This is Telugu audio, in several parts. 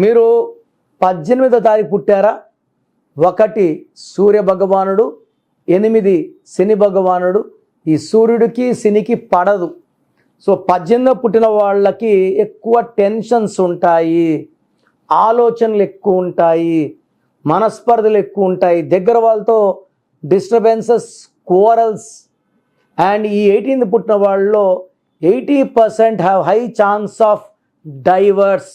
మీరు 18వ తారీఖు పుట్టారా? 1 సూర్య భగవానుడు, 8 శని భగవానుడు. ఈ సూర్యుడికి శనికి పడదు. సో 18 పుట్టిన వాళ్ళకి ఎక్కువ టెన్షన్స్ ఉంటాయి, ఆలోచనలు ఎక్కువ ఉంటాయి, మనస్పర్ధలు ఎక్కువ ఉంటాయి, దగ్గర వాళ్ళతో డిస్టర్బెన్సెస్, కోరల్స్. అండ్ ఈ 18th పుట్టిన వాళ్ళలో 80% have high chance of divorce,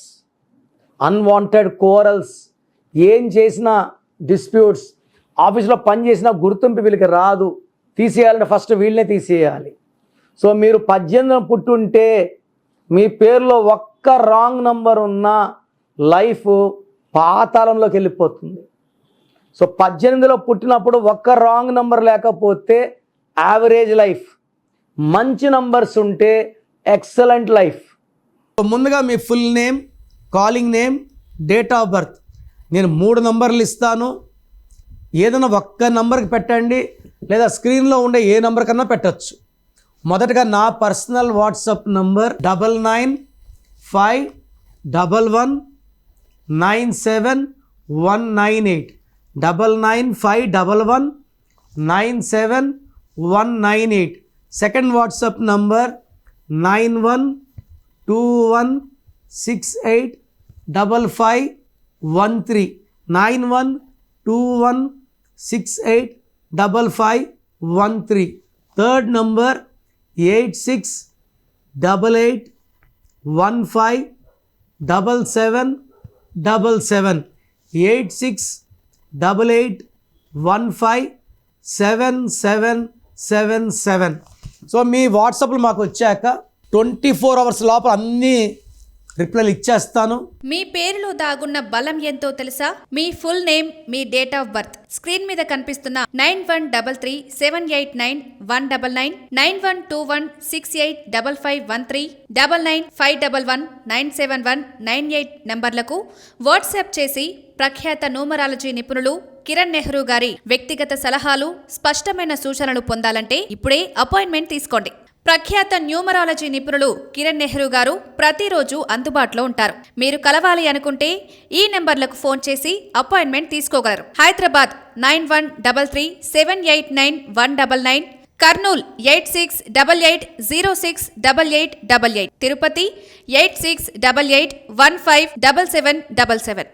unwanted corals. ఏం చేసినా డిస్ప్యూట్స్, ఆఫీస్లో పని చేసినా గుర్తింపు వీళ్ళకి రాదు, తీసేయాలంటే ఫస్ట్ వీళ్ళనే తీసేయాలి. సో మీరు 18 పుట్టుంటే మీ పేరులో ఒక్క రాంగ్ నంబర్ ఉన్న లైఫ్ పాతాళంలోకి వెళ్ళిపోతుంది. సో 18లో పుట్టినప్పుడు ఒక్క రాంగ్ నంబర్ లేకపోతే యావరేజ్ లైఫ్, మంచి నంబర్స్ ఉంటే ఎక్సలెంట్ లైఫ్. ముందుగా మీ full name, calling name, date of birth. నేను 3 నంబర్లు ఇస్తాను, ఏదైనా ఒక్క నంబర్కి పెట్టండి, లేదా స్క్రీన్లో ఉండే ఏ నంబర్ కన్నా పెట్టచ్చు. మొదటగా నా personal WhatsApp number 9951197198, 9951197198. Second WhatsApp number 9121685513, 9121685513. Third number 8688157777, 8688157777. So మీ వాట్సాప్లో మాకు వచ్చాక 24 hours లోపల అన్నీ రిప్లైలు ఇచ్చేస్తాను. మీ పేరులో దాగున్న బలం ఎంతో తెలుసా? మీ ఫుల్ నేమ్, మీ డేట్ ఆఫ్ బర్త్. స్క్రీన్ మీద కనిపిస్తున్న 9133789199, 9121685513, 9951197198 నంబర్లకు వాట్సాప్ చేసి ప్రఖ్యాత న్యూమరాలజీ నిపుణులు కిరణ్ నెహ్రూ గారి వ్యక్తిగత సలహాలు, స్పష్టమైన సూచనలు పొందాలంటే ఇప్పుడే అపాయింట్మెంట్ తీసుకోండి. ప్రఖ్యాత న్యూమరాలజీ నిపుణులు కిరణ్ నెహ్రూ గారు ప్రతిరోజు అందుబాటులో ఉంటారు. మీరు కలవాలి అనుకుంటే ఈ నెంబర్లకు ఫోన్ చేసి అపాయింట్మెంట్ తీసుకోగలరు. హైదరాబాద్ 9133789199, కర్నూల్ 8688068888, తిరుపతి 8688157777.